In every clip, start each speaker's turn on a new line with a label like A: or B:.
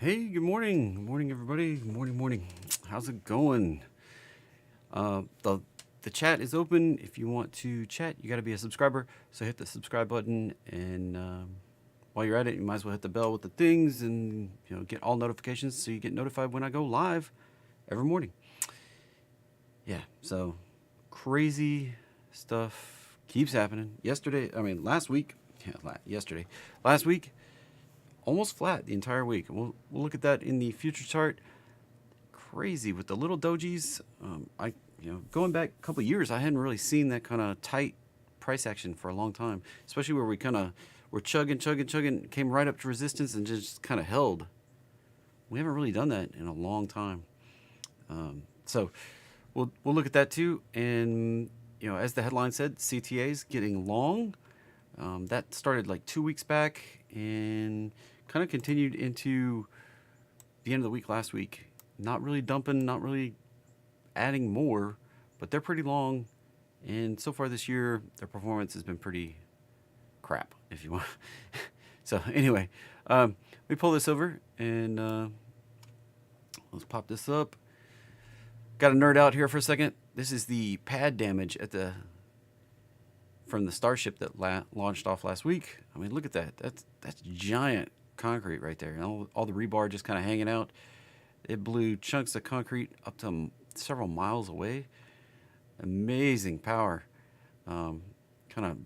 A: Hey, good morning. Good morning, everybody. Good morning. How's it going? The chat is open. If you want to chat, you got to be a subscriber. So hit the subscribe button, and while you're at it, you might as well hit the bell with the things, and get all notifications so you get notified when I go live every morning. Yeah. So crazy stuff keeps happening. Last week. Last week, almost flat the entire week. We'll look at that in the future chart. Crazy with the little dojis. Going back a couple of years, I hadn't really seen that kind of tight price action for a long time, especially where we kind of were chugging, came right up to resistance and just kind of held. We haven't really done that in a long time. So we'll look at that too. And as the headline said, CTA's getting long. That started like 2 weeks back and kind of continued into the end of the week last week. Not really dumping, not really adding more, but they're pretty long. And so far this year, their performance has been pretty crap, if you want. So anyway, we pull this over and let's pop this up. Got to nerd out here for a second. This is the pad damage from the Starship that launched off last week. I mean, look at that. That's giant concrete right there. All the rebar just kind of hanging out. It blew chunks of concrete up to several miles away. Amazing power. Kind of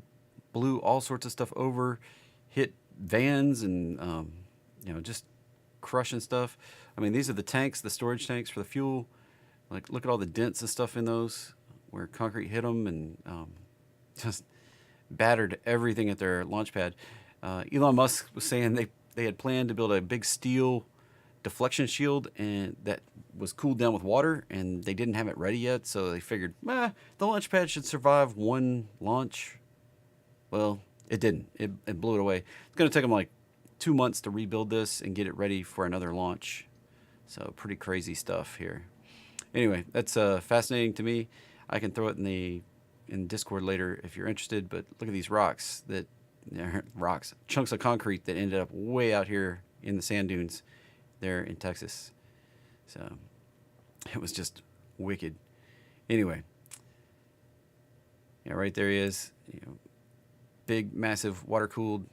A: blew all sorts of stuff over, hit vans and, just crushing stuff. I mean, these are the tanks, the storage tanks for the fuel. Like, look at all the dents and stuff in those where concrete hit them and just battered everything at their launch pad. Elon Musk was saying they had planned to build a big steel deflection shield and that was cooled down with water, and they didn't have it ready yet, so they figured, the launch pad should survive one launch. Well, it didn't. It blew it away. It's going to take them like 2 months to rebuild this and get it ready for another launch. So pretty crazy stuff here. Anyway, that's fascinating to me. I can throw it in Discord later if you're interested, but look at these rocks, chunks of concrete that ended up way out here in the sand dunes there in Texas. So it was just wicked. Anyway, right there he is. Big, massive, water-cooled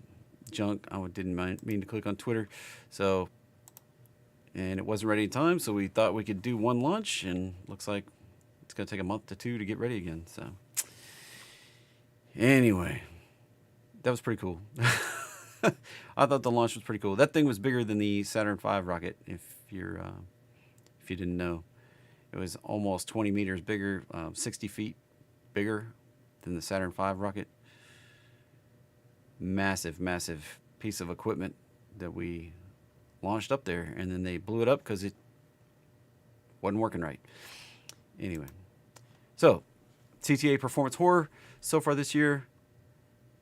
A: junk. I didn't mean to click on Twitter. So, and it wasn't ready in time, so we thought we could do one launch, and looks like it's going to take a month to 2 to get ready again. So anyway, that was pretty cool. I thought the launch was pretty cool. That thing was bigger than the Saturn V rocket. If you didn't know, it was almost 20 meters bigger, 60 feet bigger than the Saturn V rocket. Massive piece of equipment that we launched up there, and then they blew it up because it wasn't working right. Anyway, so CTA performance horror so far this year.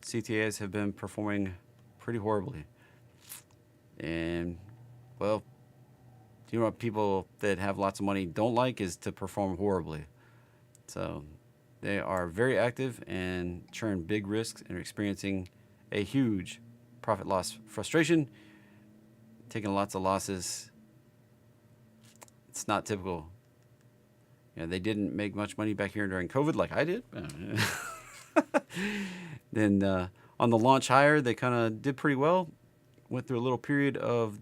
A: CTAs have been performing pretty horribly. And, well, what people that have lots of money don't like is to perform horribly. So they are very active and churn big risks and are experiencing a huge profit loss frustration, taking lots of losses. It's not typical. They didn't make much money back here during COVID like I did. Then on the launch higher, they kind of did pretty well. Went through a little period of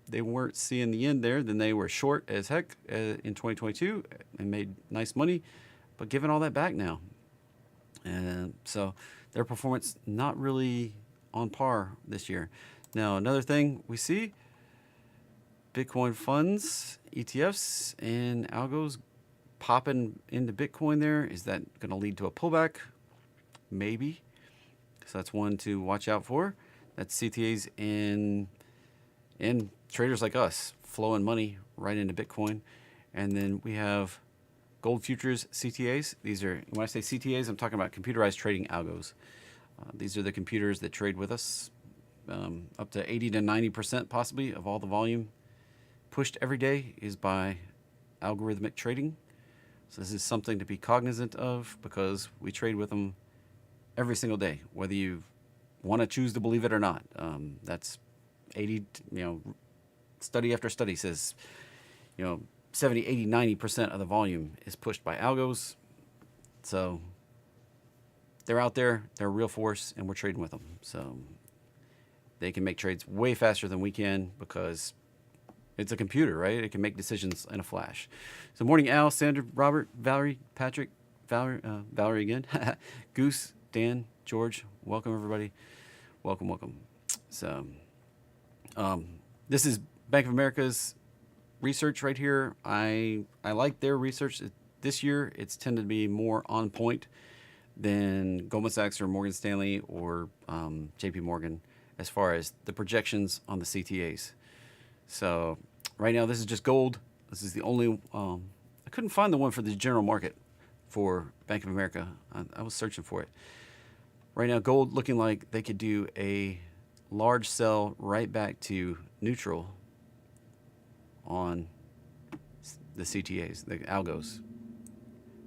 A: they weren't seeing the end there. Then they were short as heck in 2022 and made nice money, but giving all that back now. And so their performance not really on par this year. Now, another thing we see, Bitcoin funds, ETFs, and algos popping into Bitcoin there. Is that going to lead to a pullback? Maybe. So that's one to watch out for. That's CTAs and traders like us flowing money right into Bitcoin. And then we have gold futures CTAs. These are, when I say CTAs, I'm talking about computerized trading algos. These are the computers that trade with us. Up to 80 to 90% possibly of all the volume pushed every day is by algorithmic trading. So this is something to be cognizant of because we trade with them every single day, whether you want to choose to believe it or not. That's 80, study after study says, 70, 80, 90% of the volume is pushed by algos. So they're out there, they're a real force, and we're trading with them. So they can make trades way faster than we can because it's a computer, right? It can make decisions in a flash. So morning, Al, Sandra, Robert, Valerie, Patrick, Valerie again, Goose, Dan, George. Welcome, everybody. Welcome. So this is Bank of America's research right here. I like their research. This year, it's tended to be more on point than Goldman Sachs or Morgan Stanley or JP Morgan as far as the projections on the CTAs. So right now, this is just gold. This is the only, I couldn't find the one for the general market for Bank of America. I was searching for it. Right now, gold looking like they could do a large sell right back to neutral on the CTAs, the algos.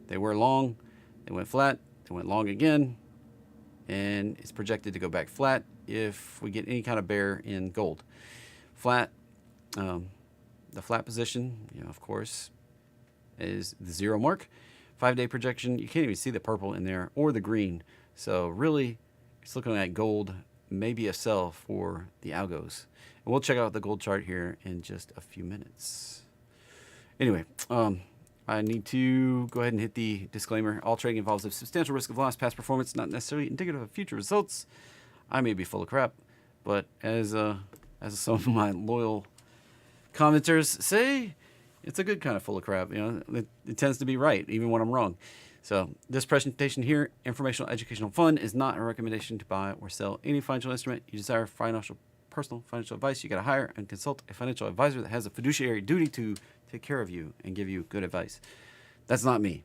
A: They were long, they went flat, they went long again, and it's projected to go back flat if we get any kind of bear in gold. Flat, the flat position, of course, is the 0 mark. 5-day projection, you can't even see the purple in there or the green. So really, it's looking like gold, maybe a sell for the algos. And we'll check out the gold chart here in just a few minutes. Anyway, I need to go ahead and hit the disclaimer. All trading involves a substantial risk of loss. Past performance not necessarily indicative of future results. I may be full of crap, but as some of my loyal commenters say, it's a good kind of full of crap. It tends to be right, even when I'm wrong. So this presentation here, informational, educational, fun, is not a recommendation to buy or sell any financial instrument. You desire personal financial advice, you got to hire and consult a financial advisor that has a fiduciary duty to take care of you and give you good advice. That's not me.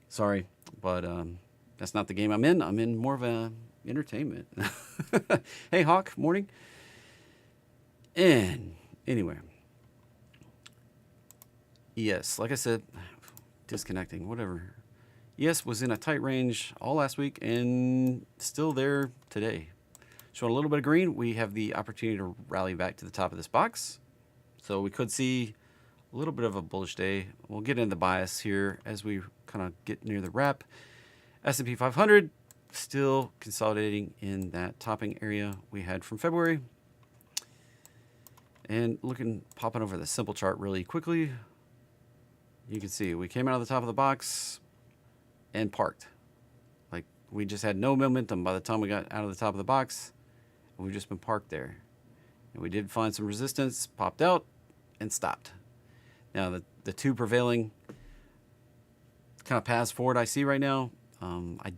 A: Sorry, but that's not the game I'm in. I'm in more of a entertainment. Hey, Hawk, morning. And anyway, yes, like I said, disconnecting, whatever. Yes, was in a tight range all last week and still there today. Showing a little bit of green, we have the opportunity to rally back to the top of this box. So we could see a little bit of a bullish day. We'll get into the bias here as we kind of get near the wrap. S&P 500 still consolidating in that topping area we had from February. And popping over the simple chart really quickly. You can see we came out of the top of the box and parked. Like we just had no momentum by the time we got out of the top of the box. We've just been parked there. And we did find some resistance, popped out, and stopped. Now the two prevailing kind of paths forward I see right now, I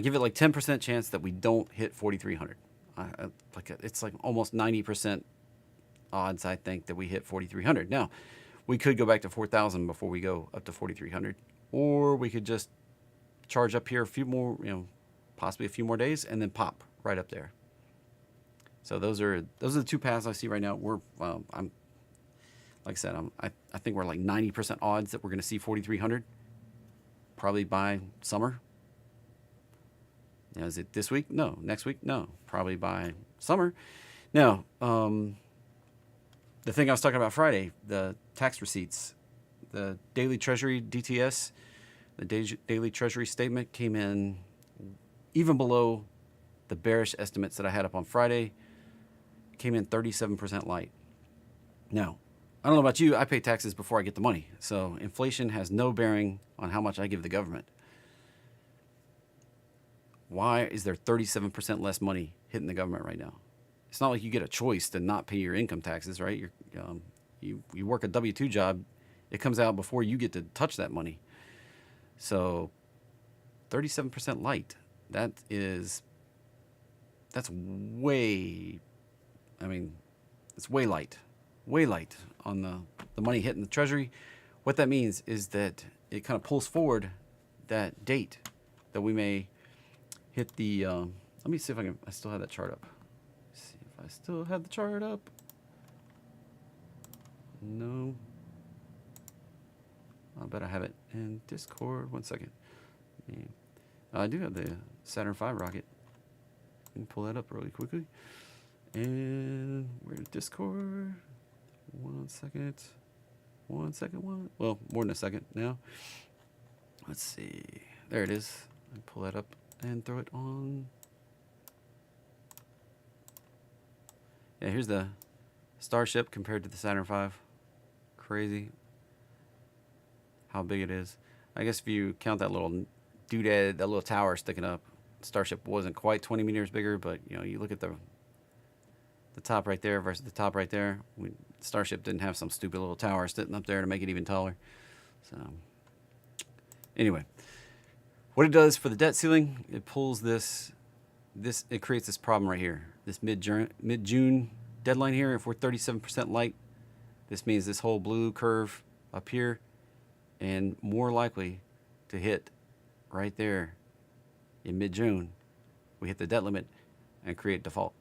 A: give it like 10% chance that we don't hit 4,300. It's like almost 90% odds, I think, that we hit 4,300. Now, we could go back to 4,000 before we go up to 4,300, or we could just charge up here a few more, possibly a few more days, and then pop right up there. So those are the two paths I see right now. I'm like I said, I think we're like 90% odds that we're going to see 4,300 probably by summer. Is it this week? No. Next week? No. Probably by summer. Now, the thing I was talking about Friday, the tax receipts, the daily Treasury DTS, the daily Treasury statement came in even below the bearish estimates that I had up on Friday. It came in 37% light. Now, I don't know about you, I pay taxes before I get the money. So inflation has no bearing on how much I give the government. Why is there 37% less money hitting the government right now? It's not like you get a choice to not pay your income taxes, right? You work a W-2 job, it comes out before you get to touch that money. So 37% light, that's way, it's way light on the money hitting the Treasury. What that means is that it kind of pulls forward that date that we may hit the, let me see if I still have that chart up. See if I still have the chart up. No. I bet I have it in Discord. 1 second. I do have the Saturn V rocket. Let me pull that up really quickly. And where did Discord. 1 second. 1 second. Well, more than a second now. Let's see. There it is. I pull that up and throw it on. Yeah, here's the Starship compared to the Saturn V. Crazy how big it is. I guess if you count that little doodad, that little tower sticking up, Starship wasn't quite 20 meters bigger, but you know, you look at the top right there versus the top right there. Starship didn't have some stupid little tower sitting up there to make it even taller. So anyway, what it does for the debt ceiling, it pulls it creates this problem right here. This mid-June deadline here, if we're 37% light, this means this whole blue curve up here and more likely to hit right there in mid-June. We hit the debt limit and create default.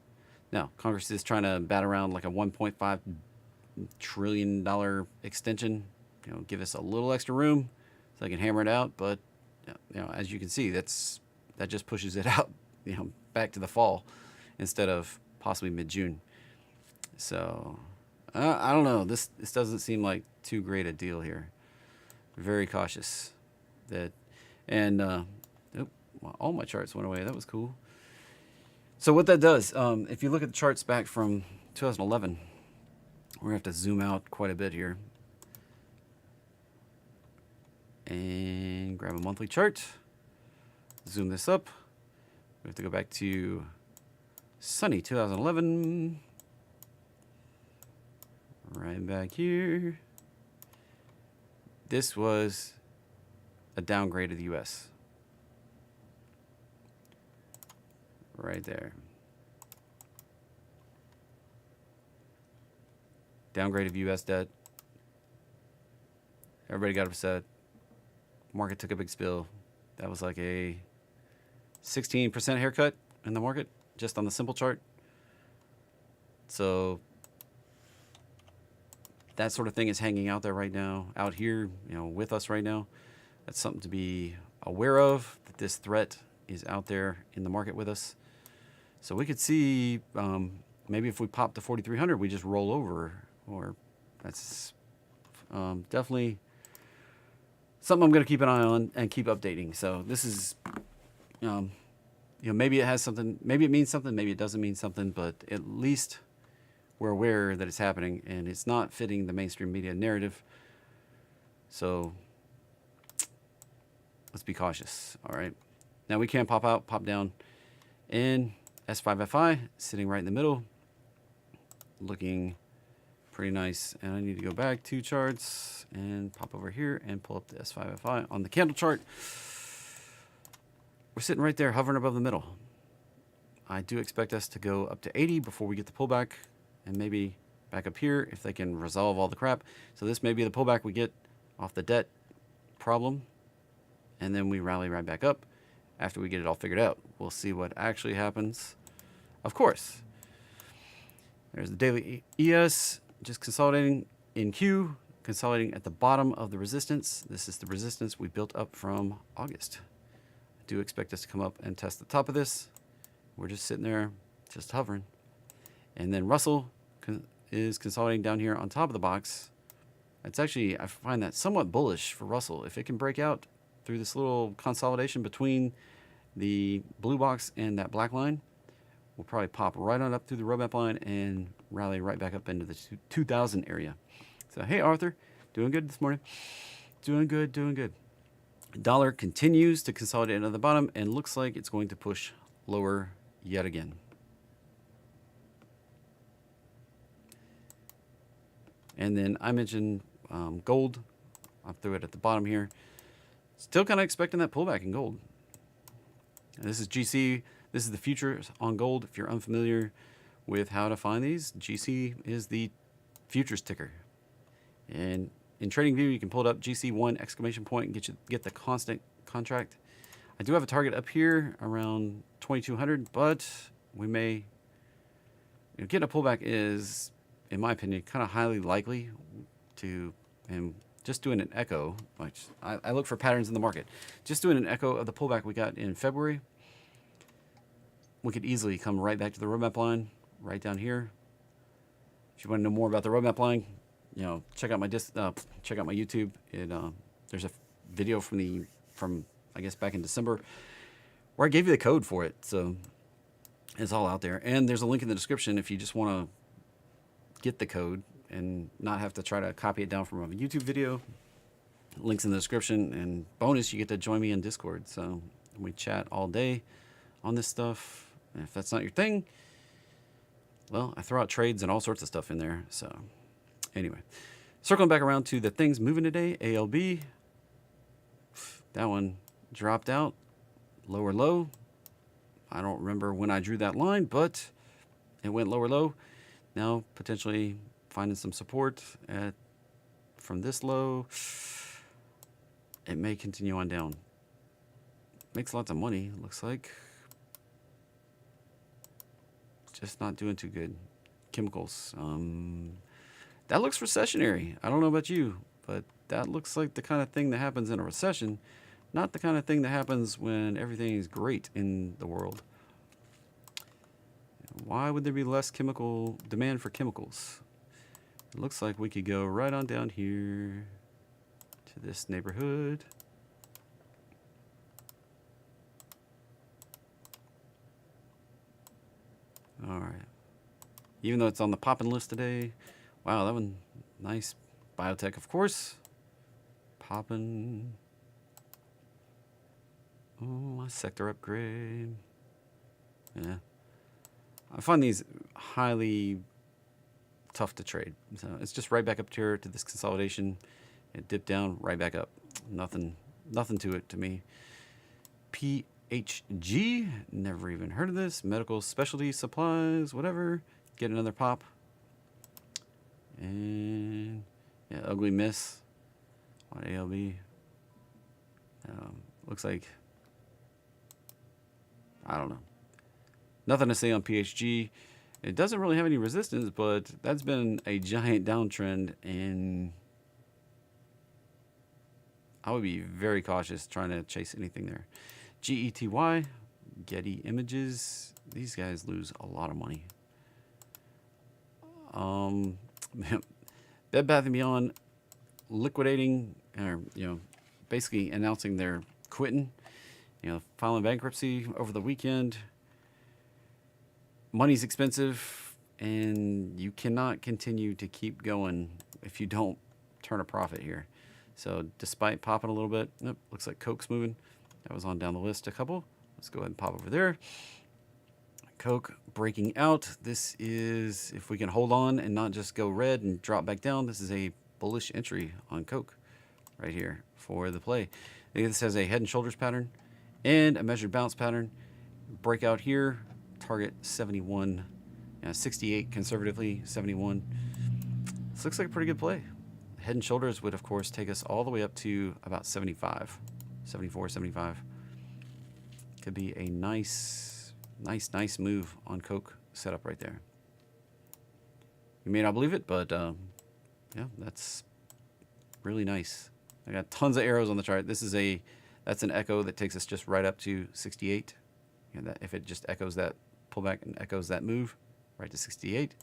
A: Now, Congress is trying to bat around like a $1.5 trillion extension, you know, give us a little extra room so they can hammer it out. But, you know, as you can see, that just pushes it out, you know, back to the fall instead of possibly mid-June. So, I don't know. This doesn't seem like too great a deal here. Very cautious. Well, all my charts went away. That was cool. So what that does, if you look at the charts back from 2011, we're going to have to zoom out quite a bit here. And grab a monthly chart. Zoom this up. We have to go back to sunny 2011. Right back here. This was a downgrade of the U.S. Right there. Downgrade of U.S. debt. Everybody got upset. Market took a big spill. That was like a 16% haircut in the market, just on the simple chart. So that sort of thing is hanging out there right now, out here, you know, with us right now. That's something to be aware of, that this threat is out there in the market with us. So we could see maybe if we pop to 4,300, we just roll over, or that's definitely something I'm going to keep an eye on and keep updating. So this is, you know, maybe it has something, maybe it means something, maybe it doesn't mean something, but at least we're aware that it's happening and it's not fitting the mainstream media narrative. So let's be cautious. All right. Now we can pop out, pop down, and S5FI sitting right in the middle, looking pretty nice. And I need to go back 2 charts and pop over here and pull up the S5FI on the candle chart. We're sitting right there, hovering above the middle. I do expect us to go up to 80 before we get the pullback, and maybe back up here if they can resolve all the crap. So this may be the pullback we get off the debt problem, and then we rally right back up after we get it all figured out. We'll see what actually happens. Of course, there's the daily ES, just consolidating in Q, consolidating at the bottom of the resistance. This is the resistance we built up from August. I do expect us to come up and test the top of this. We're just sitting there, just hovering. And then Russell is consolidating down here on top of the box. It's actually, I find that somewhat bullish for Russell. If it can break out through this little consolidation between the blue box and that black line, we'll probably pop right on up through the roadmap line and rally right back up into the 2,000 area. So, hey, Arthur, doing good this morning? Doing good, doing good. Dollar continues to consolidate into the bottom and looks like it's going to push lower yet again. And then I mentioned gold. I threw it at the bottom here. Still kind of expecting that pullback in gold. And this is GC. This is the futures on gold. If you're unfamiliar with how to find these, GC is the futures ticker. And in TradingView, you can pull it up, GC1 exclamation point, and get the constant contract. I do have a target up here around 2,200, but we may, getting a pullback is, in my opinion, kind of highly likely to, and just doing an echo, like I look for patterns in the market. Just doing an echo of the pullback we got in February, we could easily come right back to the roadmap line, right down here, If you want to know more about the roadmap line, you know, check out my check out my YouTube. There's a video from I guess back in December where I gave you the code for it. So it's all out there, and there's a link in the description if you just want to get the code and not have to try to copy it down from a YouTube video. Links in the description, and bonus, you get to join me in Discord. So we chat all day on this stuff. And if that's not your thing, well, I throw out trades and all sorts of stuff in there. So anyway, circling back around to the things moving today, ALB, that one dropped out, lower low. I don't remember when I drew that line, but it went lower low. Now potentially finding some support from this low. It may continue on down. Makes lots of money, looks like. Just not doing too good. Chemicals. That looks recessionary. I don't know about you, but that looks like the kind of thing that happens in a recession. Not the kind of thing that happens when everything is great in the world. Why would there be less chemical demand for chemicals? It looks like we could go right on down here to this neighborhood. All right. Even though it's on the popping list today. Wow, that one, nice. Biotech, of course. Popping. Oh, my sector upgrade. Yeah. I find these highly tough to trade. So it's just right back up here to this consolidation. It dipped down, right back up. Nothing to it to me. PHG, never even heard of this. Medical specialty supplies, whatever. Get another pop. And yeah, ugly miss on ALB. Looks like, I don't know. Nothing to say on PHG. It doesn't really have any resistance, but that's been a giant downtrend, and I would be very cautious trying to chase anything there. GETY, Getty Images. These guys lose a lot of money. Bed Bath & Beyond liquidating, or basically announcing they're quitting. Filing bankruptcy over the weekend. Money's expensive, and you cannot continue to keep going if you don't turn a profit here. So despite popping a little bit, nope, looks like Coke's moving. That was on down the list a couple. Let's go ahead and pop over there. Coke breaking out. This is, if we can hold on and not just go red and drop back down, this is a bullish entry on Coke right here for the play. This has a head and shoulders pattern and a measured bounce pattern. Breakout here, target 71, 68 conservatively, 71. This looks like a pretty good play. Head and shoulders would, of course, take us all the way up to about 75, 74, 75. Could be a nice move on Coke setup right there. You may not believe it, but yeah, that's really nice. I got tons of arrows on the chart. That's an echo that takes us just right up to 68. That if it just echoes that pullback and echoes that move right to 68.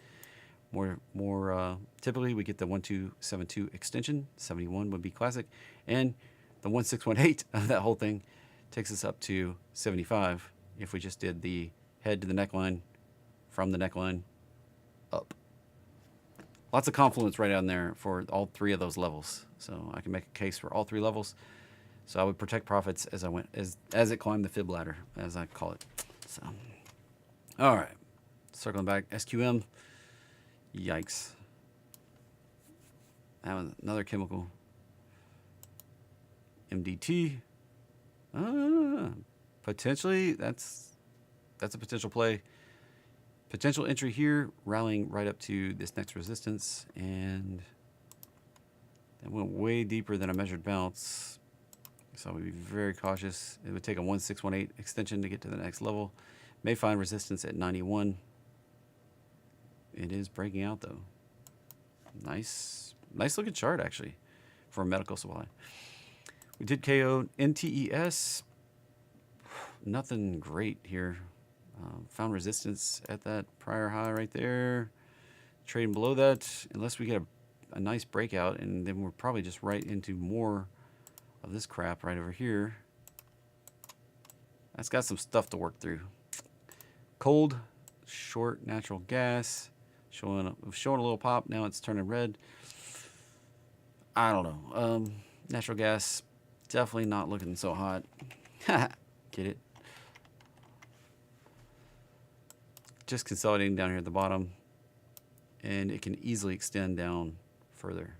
A: More typically we get the 1272 extension. 71 would be classic, and the 1618 of that whole thing takes us up to 75 if we just did the head to the neckline, from the neckline up. Lots of confluence right down there for all three of those levels, so I can make a case for all three levels. So I would protect profits as I went, as it climbed the fib ladder, as I call it. So, all right, circling back, SQM. Yikes! That was another chemical. MDT. Potentially, that's a potential play. Potential entry here, rallying right up to this next resistance, and that went way deeper than a measured bounce. So I would be very cautious. It would take a 1618 extension to get to the next level. May find resistance at 91. It is breaking out though. Nice looking chart actually for a medical supply. We did KO NTES. Nothing great here. Found resistance at that prior high right there. trading below that unless we get a nice breakout, and then we're probably just right into more of this crap right over here. That's got some stuff to work through. Cold, short natural gas, showing a little pop. Now it's turning red. I don't know. Natural gas definitely not looking so hot. Get it? Just consolidating down here at the bottom, and it can easily extend down further.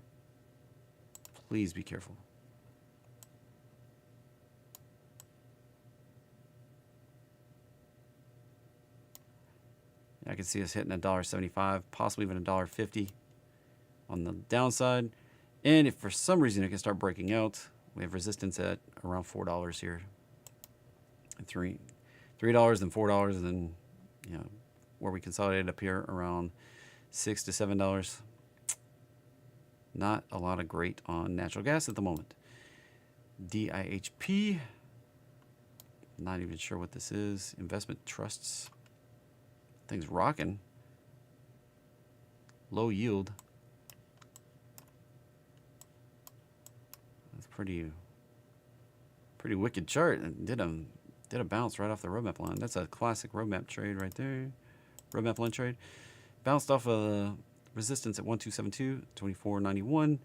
A: Please be careful. I can see us hitting $1.75, possibly even $1.50 on the downside. And if for some reason it can start breaking out, we have resistance at around $4 here. $3 and $4, and then where we consolidated up here around $6 to $7. Not a lot of great on natural gas at the moment. DIHP, not even sure what this is. Investment trusts. Thing's rocking. Low yield. That's pretty wicked chart. And did a bounce right off the roadmap line. That's a classic roadmap trade right there. Roadmap line trade. Bounced off of resistance at 1272, 2491.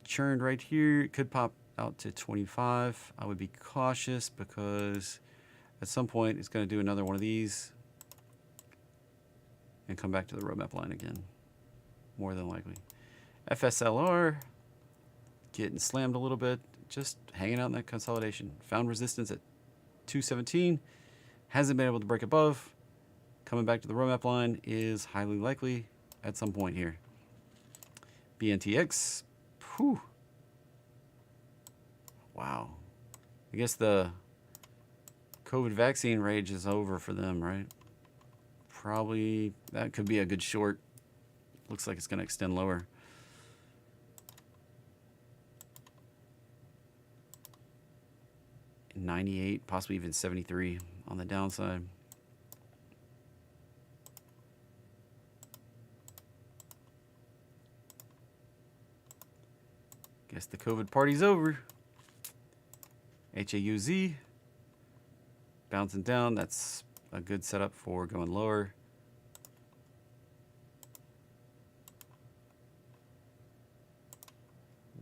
A: Churned right here. It could pop out to 25. I would be cautious because at some point it's going to do another one of these and come back to the roadmap line again. More than likely. FSLR getting slammed a little bit. Just hanging out in that consolidation. Found resistance at 217. Hasn't been able to break above. Coming back to the roadmap line is highly likely at some point here. BNTX. Whew. Wow. I guess the COVID vaccine rage is over for them, right? Probably that could be a good short. Looks like it's going to extend lower. $98, possibly even $73 on the downside. Guess the COVID party's over. HAUZ bouncing down. That's a good setup for going lower.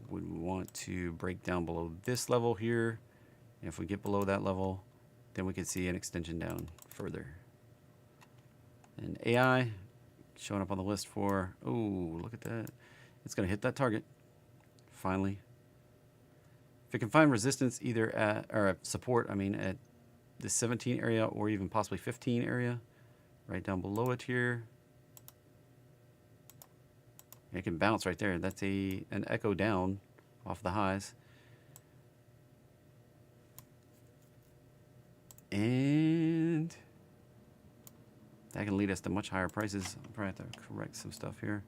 A: Would we want to break down below this level here? And if we get below that level, then we could see an extension down further. And AI showing up on the list for, oh, look at that. It's going to hit that target. Finally. If it can find resistance either at, or support, I mean, at the 17 area or even possibly 15 area, right down below it here. It can bounce right there. That's an echo down off the highs. And that can lead us to much higher prices. I'll probably have to correct some stuff here.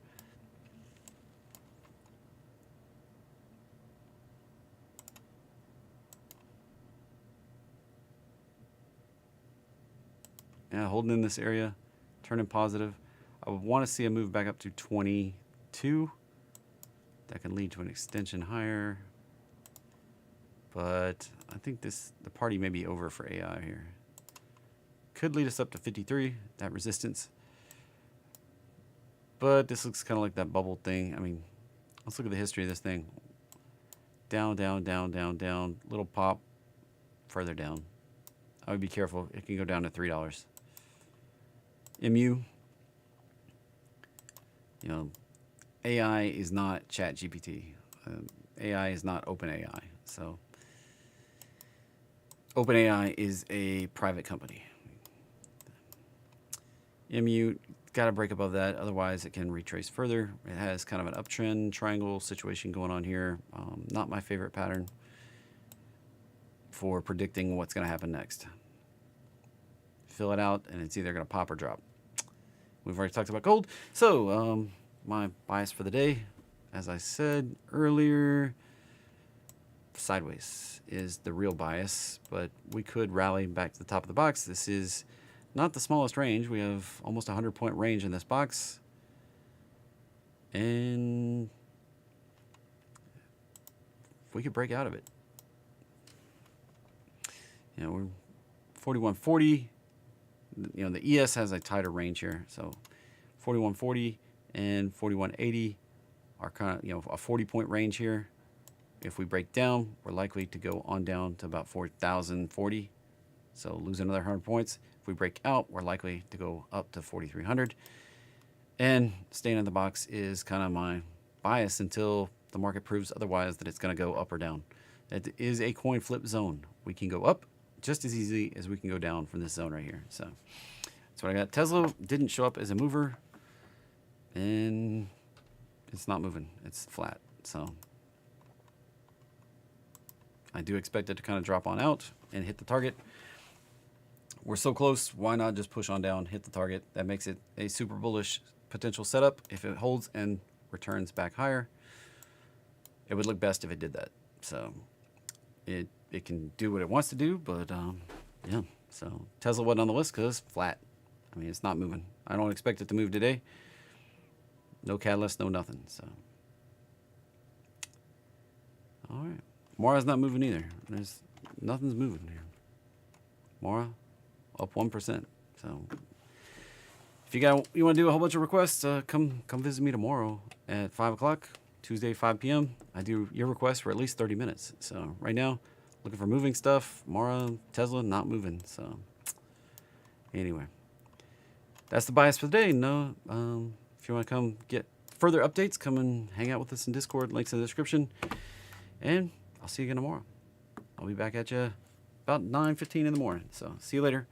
A: Yeah, holding in this area, turning positive. I would want to see a move back up to 22. That can lead to an extension higher. But I think the party may be over for AI here. Could lead us up to 53, that resistance. But this looks kind of like that bubble thing. I mean, let's look at the history of this thing. Down, down, down, down, down. Little pop further down. I would be careful. It can go down to $3. MU. AI is not ChatGPT. AI is not OpenAI. So OpenAI is a private company. MU got to break above that, otherwise it can retrace further. It has kind of an uptrend triangle situation going on here. Not my favorite pattern for predicting what's going to happen next. Fill it out, and it's either going to pop or drop. We've already talked about gold. So my bias for the day, as I said earlier, sideways is the real bias, but we could rally back to the top of the box. This is not the smallest range. We have almost 100-point range in this box. And if we could break out of it. You know, we're 4140. You know, the ES has a tighter range here. So 4140 and 4180 are kind of, you know, a 40-point range here. If we break down, we're likely to go on down to about 4,040. So lose another 100 points. If we break out, we're likely to go up to 4,300. And staying in the box is kind of my bias until the market proves otherwise, that it's going to go up or down. That is a coin flip zone. We can go up just as easily as we can go down from this zone right here. So that's what I got. Tesla didn't show up as a mover, and it's not moving. It's flat. So I do expect it to kind of drop on out and hit the target. We're so close, why not just push on down, hit the target? That makes it a super bullish potential setup. If it holds and returns back higher, it would look best if it did that. So it can do what it wants to do, but yeah. So Tesla wasn't on the list because flat. I mean, it's not moving. I don't expect it to move today. No catalyst, no nothing. So all right, Mora's not moving either. Nothing's moving here. Mora up 1%. So if you want to do a whole bunch of requests, come visit me tomorrow at 5 o'clock, Tuesday 5 p.m. I do your requests for at least 30 minutes. So right now, looking for moving stuff. Mora, Tesla, not moving. So anyway, that's the bias for the day. No, if you want to come get further updates, come and hang out with us in Discord. Links in the description. And I'll see you again tomorrow. I'll be back at you about 9:15 in the morning. So see you later.